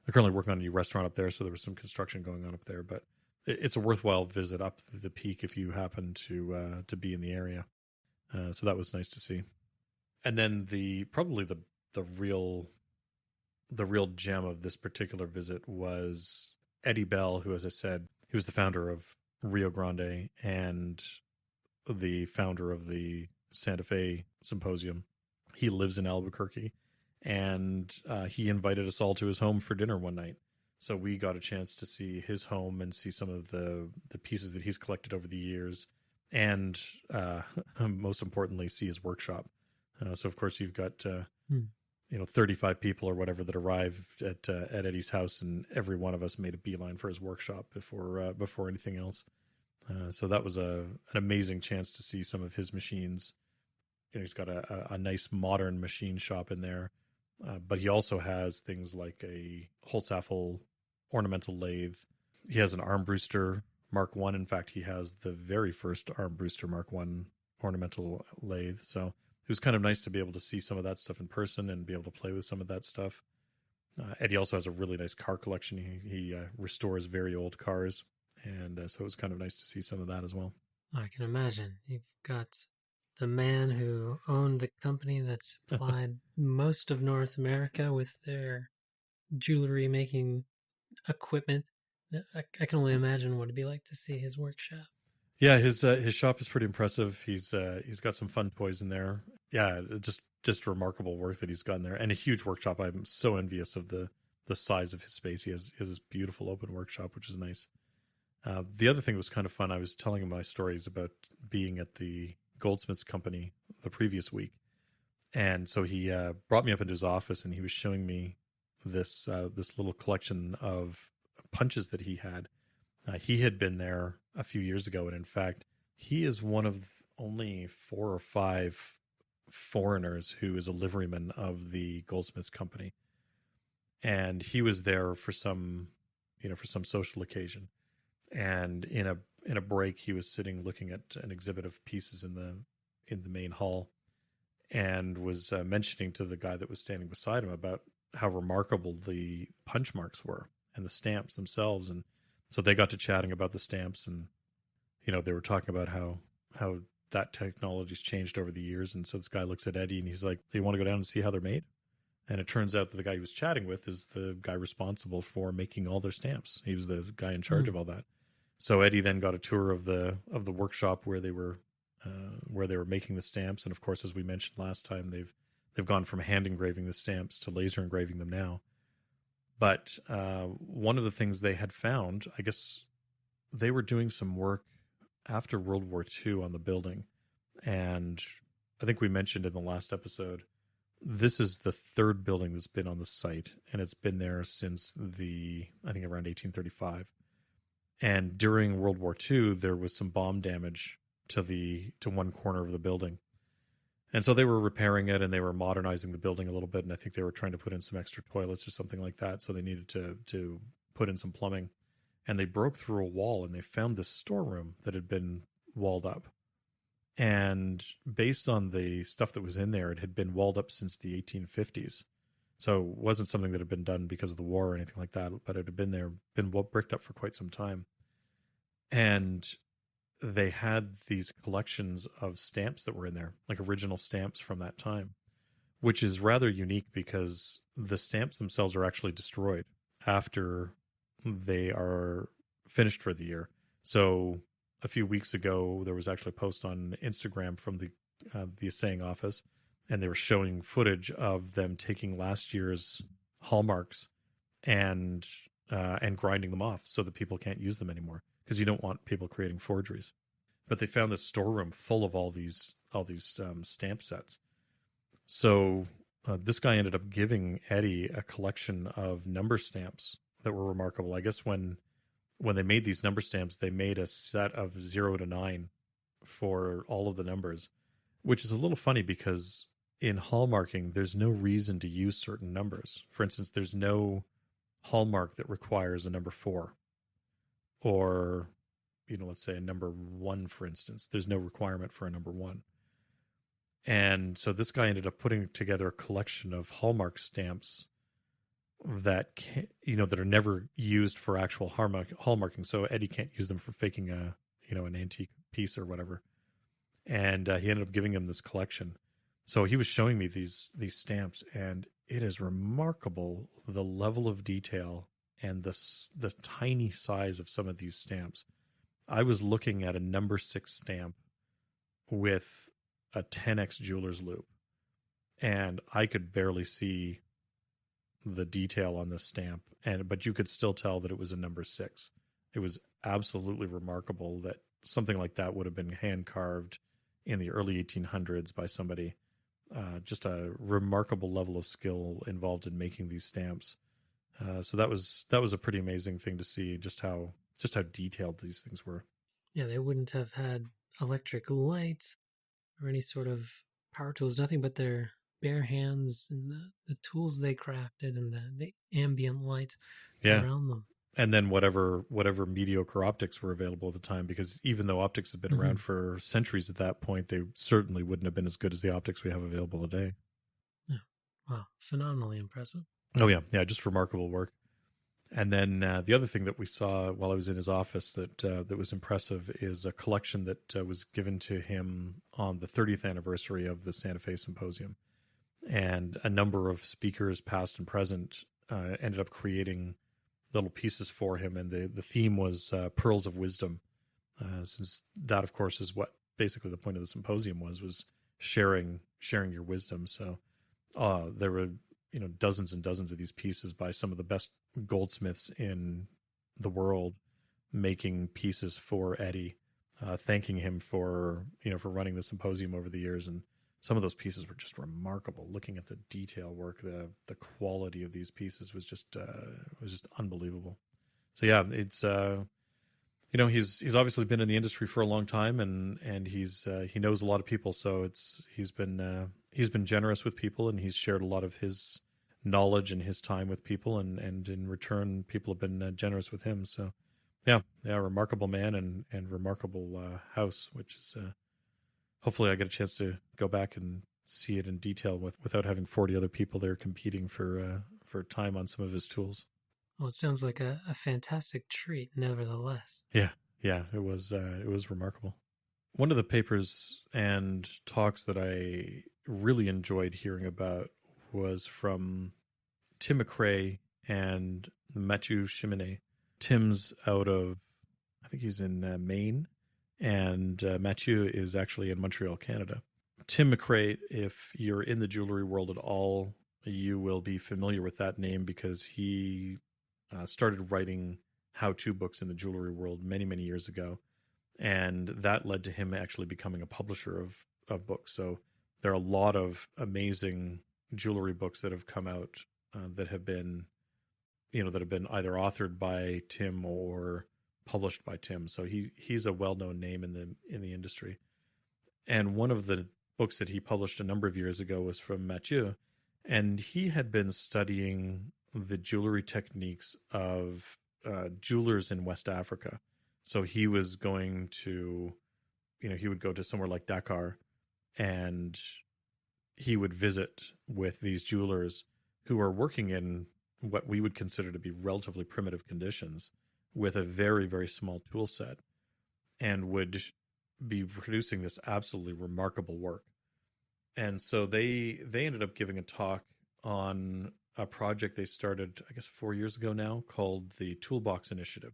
They're currently working on a new restaurant up there, so there was some construction going on up there. But it's a worthwhile visit up the peak if you happen to be in the area. So that was nice to see. And then probably the real gem of this particular visit was Eddie Bell, who, as I said, he was the founder of Rio Grande and the founder of the Santa Fe Symposium. He lives in Albuquerque, and he invited us all to his home for dinner one night. So we got a chance to see his home and see some of the pieces that he's collected over the years, and most importantly, see his workshop. So of course you've got 35 people or whatever that arrived at Eddie's house, and every one of us made a beeline for his workshop before anything else. So that was an amazing chance to see some of his machines. He's got a nice modern machine shop in there, but he also has things like a Holzapfel ornamental lathe. He has an Armbruster Mark I. In fact, he has the very first Armbruster Mark I ornamental lathe. So it was kind of nice to be able to see some of that stuff in person and be able to play with some of that stuff. Eddie also has a really nice car collection. He restores very old cars, and so it was kind of nice to see some of that as well. I can imagine. You've got the man who owned the company that supplied most of North America with their jewelry making equipment. I can only imagine what it'd be like to see his workshop. Yeah, his shop is pretty impressive. He's got some fun toys in there. Yeah, just remarkable work that he's got in there, and a huge workshop. I'm so envious of the size of his space. He has this beautiful open workshop, which is nice. The other thing that was kind of fun, I was telling him my stories about being at the Goldsmiths Company the previous week, and so he brought me up into his office, and he was showing me this little collection of punches that he had. He had been there a few years ago, and in fact, he is one of only 4 or 5 foreigners who is a liveryman of the Goldsmiths Company, and he was there for some social occasion. And in a break, he was sitting looking at an exhibit of pieces in the main hall, and was mentioning to the guy that was standing beside him about how remarkable the punch marks were and the stamps themselves. And so they got to chatting about the stamps, and they were talking about how that technology's changed over the years. And so this guy looks at Eddie and he's like, "Do you want to go down and see how they're made?" And it turns out that the guy he was chatting with is the guy responsible for making all their stamps. He was the guy in charge of all that. So Eddie then got a tour of the workshop where they were making the stamps. And of course, as we mentioned last time, they've gone from hand engraving the stamps to laser engraving them now. But one of the things they had found, I guess they were doing some work after World War II on the building. And I think we mentioned in the last episode, this is the 3rd building that's been on the site, and it's been there since I think around 1835. And during World War II, there was some bomb damage to one corner of the building. And so they were repairing it, and they were modernizing the building a little bit, and I think they were trying to put in some extra toilets or something like that, so they needed to put in some plumbing. And they broke through a wall, and they found this storeroom that had been walled up. And based on the stuff that was in there, it had been walled up since the 1850s. So it wasn't something that had been done because of the war or anything like that, but it had been bricked up for quite some time. And they had these collections of stamps that were in there, like original stamps from that time, which is rather unique because the stamps themselves are actually destroyed after they are finished for the year. So a few weeks ago, there was actually a post on Instagram from the assaying office, and they were showing footage of them taking last year's hallmarks and grinding them off so that people can't use them anymore, because you don't want people creating forgeries. But they found this storeroom full of all these stamp sets. So this guy ended up giving Eddie a collection of number stamps that were remarkable. I guess when they made these number stamps, they made a set of 0 to 9 for all of the numbers, which is a little funny because in hallmarking, there's no reason to use certain numbers. For instance, there's no hallmark that requires a number 4, or let's say a number 1, for instance. There's no requirement for a number 1. And so this guy ended up putting together a collection of hallmark stamps that that are never used for actual hallmarking. So Eddie can't use them for faking an antique piece or whatever. And he ended up giving him this collection. So he was showing me these stamps, and it is remarkable the level of detail and the tiny size of some of these stamps. I was looking at a number 6 stamp with a 10x jeweler's loop, and I could barely see the detail on this stamp, but you could still tell that it was a number 6. It was absolutely remarkable that something like that would have been hand carved in the early 1800s by somebody. Just a remarkable level of skill involved in making these stamps. So that was a pretty amazing thing to see, just how detailed these things were. Yeah, they wouldn't have had electric light or any sort of power tools, nothing but their bare hands and the tools they crafted and the ambient light around them. And then whatever mediocre optics were available at the time, because even though optics had been around for centuries at that point, they certainly wouldn't have been as good as the optics we have available today. Yeah. Wow, phenomenally impressive. Oh yeah, just remarkable work. And then the other thing that we saw while I was in his office that was impressive is a collection that was given to him on the 30th anniversary of the Santa Fe Symposium. And a number of speakers, past and present, ended up creating little pieces for him. And the theme was Pearls of Wisdom, since that, of course, is what basically the point of the symposium was sharing your wisdom. So there were dozens and dozens of these pieces by some of the best goldsmiths in the world, making pieces for Eddie, thanking him for running the symposium over the years. And some of those pieces were just remarkable. Looking at the detail work, the quality of these pieces was just unbelievable. So yeah, it's he's obviously been in the industry for a long time, and he knows a lot of people. So he's been generous with people, and he's shared a lot of his knowledge and his time with people, and in return, people have been generous with him. So yeah, remarkable man and remarkable house, which is hopefully I get a chance to go back and see it in detail without having 40 other people there competing for time on some of his tools. Well, it sounds like a fantastic treat, nevertheless. Yeah, it was remarkable. One of the papers and talks that I really enjoyed hearing about was from Tim McRae and Mathieu Chiminet. Tim's out of, I think he's in Maine, and Mathieu is actually in Montreal, Canada. Tim McRae, if you're in the jewelry world at all, you will be familiar with that name because he started writing how-to books in the jewelry world many, many years ago. And that led to him actually becoming a publisher of books. So there are a lot of amazing jewelry books that have come out that have been either authored by Tim or published by Tim. So he's a well-known name in the industry. And one of the books that he published a number of years ago was from Mathieu, and he had been studying the jewelry techniques of jewelers in West Africa. So he was going to, he would go to somewhere like Dakar, and he would visit with these jewelers who are working in what we would consider to be relatively primitive conditions with a very, very small tool set, and would be producing this absolutely remarkable work. And so they ended up giving a talk on a project they started, I guess, 4 years ago now, called the Toolbox Initiative.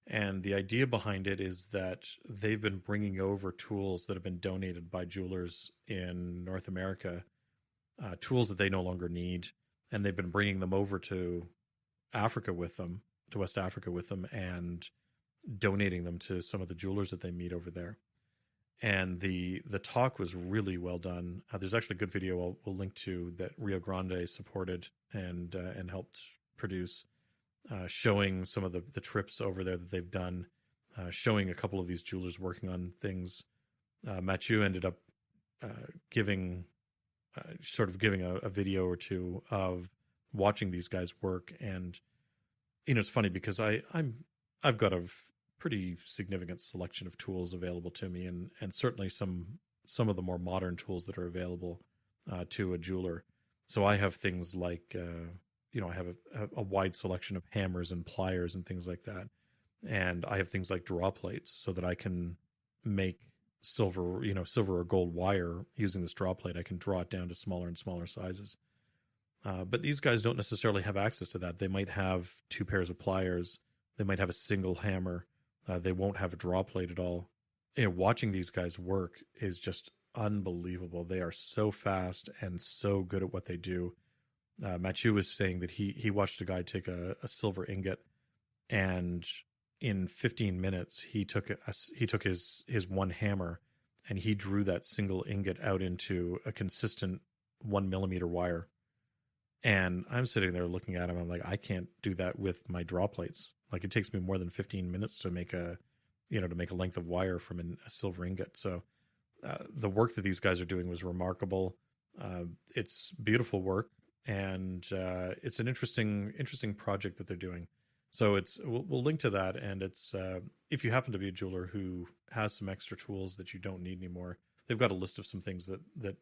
And the idea behind it is that they've been bringing over tools that have been donated by jewelers in North America, tools that they no longer need, and they've been bringing them over to Africa with them, to West Africa with them, and donating them to some of the jewelers that they meet over there. And the talk was really well done. There's actually a good video we'll link to that Rio Grande supported and helped produce, showing some of the trips over there that they've done, showing a couple of these jewelers working on things. Mathieu ended up giving a video or two of watching these guys work. And it's funny because I've got a pretty significant selection of tools available to me, and certainly some of the more modern tools that are available to a jeweler. So I have things like I have a wide selection of hammers and pliers and things like that. And I have things like draw plates so that I can make silver or gold wire using this draw plate. I can draw it down to smaller and smaller sizes. But these guys don't necessarily have access to that. They might have 2 pairs of pliers. They might have a single hammer. They won't have a draw plate at all. Watching these guys work is just unbelievable. They are so fast and so good at what they do. Mathieu was saying that he watched a guy take a silver ingot, and in 15 minutes he took his one hammer and he drew that single ingot out into a consistent 1 millimeter wire. And I'm sitting there looking at him. I'm like, I can't do that with my draw plates. Like, it takes me more than 15 minutes to make a length of wire from a silver ingot. So the work that these guys are doing was remarkable. It's beautiful work, and it's an interesting project that they're doing. So we'll link to that, and it's if you happen to be a jeweler who has some extra tools that you don't need anymore, they've got a list of some things that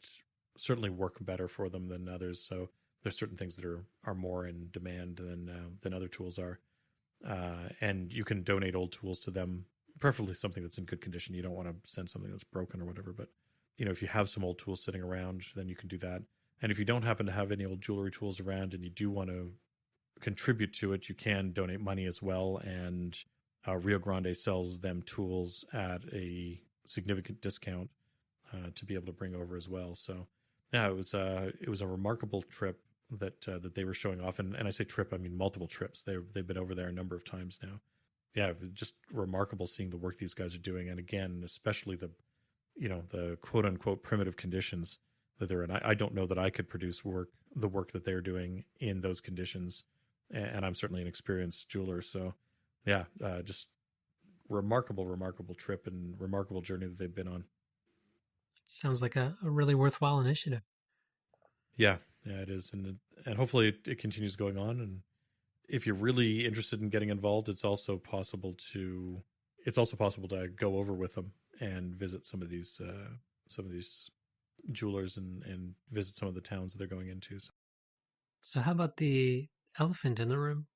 certainly work better for them than others. So there's certain things that are more in demand than other tools are, and you can donate old tools to them, preferably something that's in good condition. You don't want to send something that's broken or whatever, but if you have some old tools sitting around, then you can do that. And if you don't happen to have any old jewelry tools around and you do want to contribute to it, you can donate money as well. And Rio Grande sells them tools at a significant discount to be able to bring over as well. So yeah, it was a remarkable trip that they were showing off. And I say trip, I mean multiple trips. They've been over there a number of times now. Yeah, just remarkable seeing the work these guys are doing. And again, especially the quote unquote primitive conditions that they're in. I don't know that I could produce the work that they're doing in those conditions. And I'm certainly an experienced jeweler. So yeah, just remarkable trip and remarkable journey that they've been on. Sounds like a really worthwhile initiative. Yeah, it is. And hopefully it continues going on. And if you're really interested in getting involved, it's also possible to go over with them and visit some of these jewelers and visit some of the towns that they're going into. So how about the elephant in the room?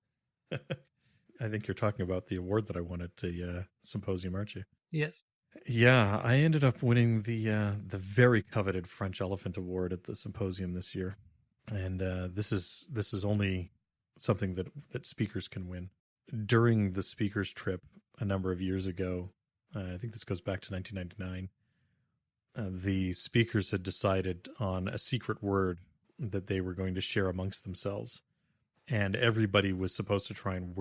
I think you're talking about the award that I won at the symposium, aren't you? Yes. Yeah, I ended up winning the very coveted French Elephant Award at the symposium this year, and this is only something that speakers can win. During the speakers trip a number of years ago, I think this goes back to 1999, the speakers had decided on a secret word that they were going to share amongst themselves, and everybody was supposed to try and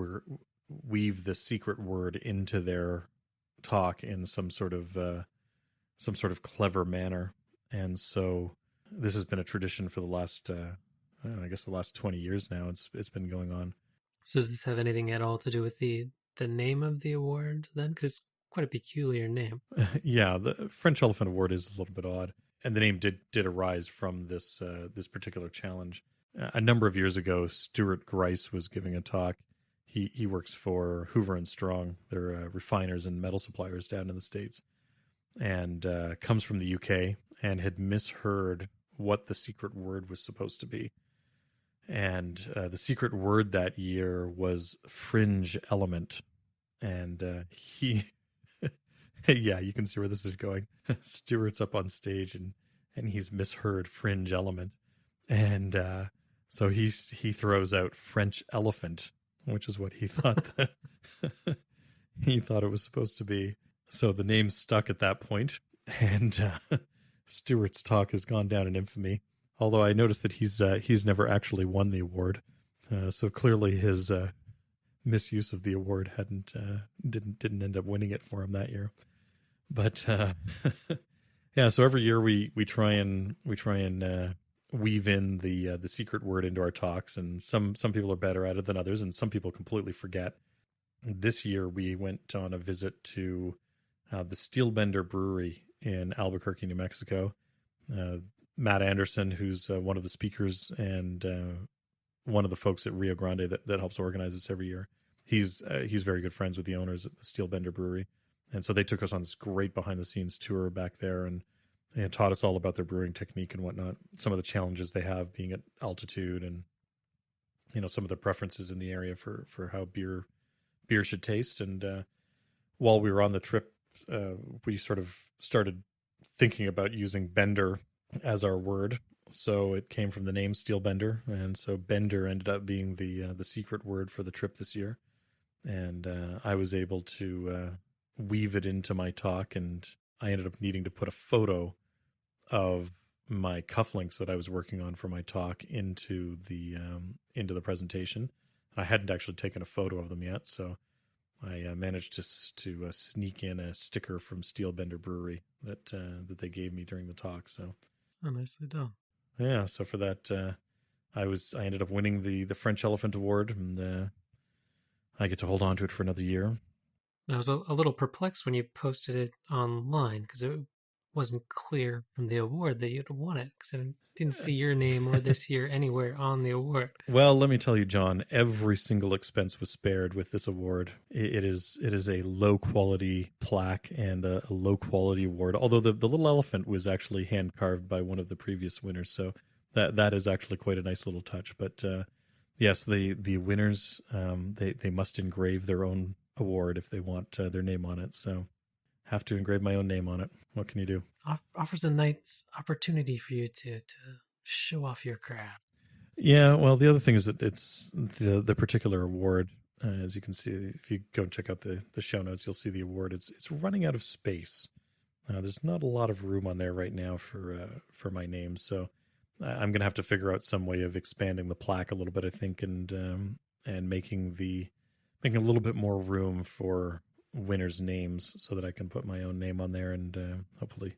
weave this secret word into their talk in some sort of clever manner. And so this has been a tradition for the last the last 20 years now. It's been going on. So does this have anything at all to do with the name of the award then? Because it's quite a peculiar name. Yeah, the French Elephant Award is a little bit odd, and the name did arise from this particular challenge. A number of years ago, Stuart Grice was giving a talk. He works for Hoover and Strong. They're refiners and metal suppliers down in the States, and comes from the UK and had misheard what the secret word was supposed to be. And the secret word that year was fringe element. And he, yeah, you can see where this is going. Stuart's up on stage and he's misheard fringe element. And so he throws out French elephant, which is what he thought he thought it was supposed to be. So the name stuck at that point, and Stuart's talk has gone down in infamy. Although I noticed that he's never actually won the award, so clearly his misuse of the award didn't end up winning it for him that year. But yeah, so every year we try and weave in the secret word into our talks, and some people are better at it than others, and some people completely forget. This year we went on a visit to the Steelbender Brewery in Albuquerque, New Mexico. Matt Anderson, who's one of the speakers and one of the folks at Rio Grande that helps organize this every year, he's very good friends with the owners at the Steelbender Brewery, and so they took us on this great behind the scenes tour back there and taught us all about their brewing technique and whatnot, some of the challenges they have being at altitude, and some of the preferences in the area for how beer should taste. And while we were on the trip, we sort of started thinking about using bender as our word. So it came from the name Steel Bender, and so bender ended up being the secret word for the trip this year. And I was able to weave it into my talk, and I ended up needing to put a photo of my cufflinks that I was working on for my talk into the presentation. I hadn't actually taken a photo of them yet, so I managed to sneak in a sticker from Steel Bender Brewery that they gave me during the talk. So, nicely done. Yeah, so for that, I ended up winning the French Elephant Award, and I get to hold on to it for another year. I was a little perplexed when you posted it online because it wasn't clear from the award that you'd won it, because I didn't see your name or this year anywhere on the award. Well, let me tell you, John, every single expense was spared with this award. It is a low quality plaque and a low quality award. Although the little elephant was actually hand carved by one of the previous winners, so that is actually quite a nice little touch. But yes, the winners they must engrave their own award if they want their name on it. So have to engrave my own name on it. What can you do? Offers a nice opportunity for you to show off your craft. Yeah, well, the other thing is that it's the particular award, as you can see, if you go and check out the show notes, you'll see the award. It's running out of space. There's not a lot of room on there right now for my name, so I'm going to have to figure out some way of expanding the plaque a little bit, I think, and making a little bit more room for winners' names so that I can put my own name on there and hopefully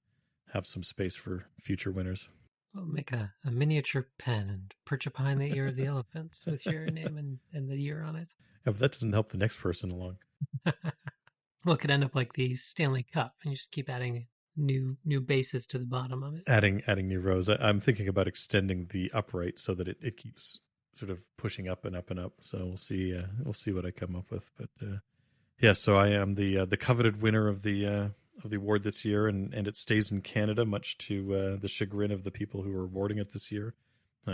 have some space for future winners. We'll make a miniature pen and perch it behind the ear of the elephant with your name and the year on it. Yeah, but that doesn't help the next person along. Well, it could end up like the Stanley Cup, and you just keep adding new bases to the bottom of it. Adding new rows. I'm thinking about extending the upright so that it keeps sort of pushing up and up and up. So we'll see what I come up with. But yeah, so I am the coveted winner of the award this year, and it stays in Canada, much to the chagrin of the people who are awarding it this year.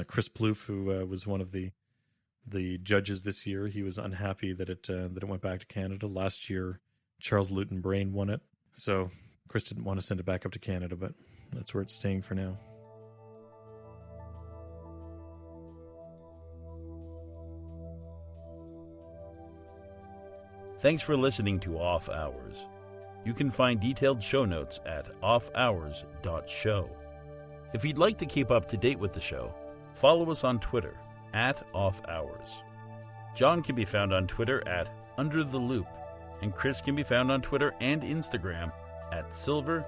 Chris Plouffe, who was one of the judges this year, he was unhappy that it went back to Canada. Last year, Charles Luton Brain won it, so Chris didn't want to send it back up to Canada, but that's where it's staying for now. Thanks for listening to Off Hours. You can find detailed show notes at offhours.show. If you'd like to keep up to date with the show, follow us on Twitter @offhours. John can be found on Twitter @UnderTheLoop, and Chris can be found on Twitter and Instagram @silver_hand.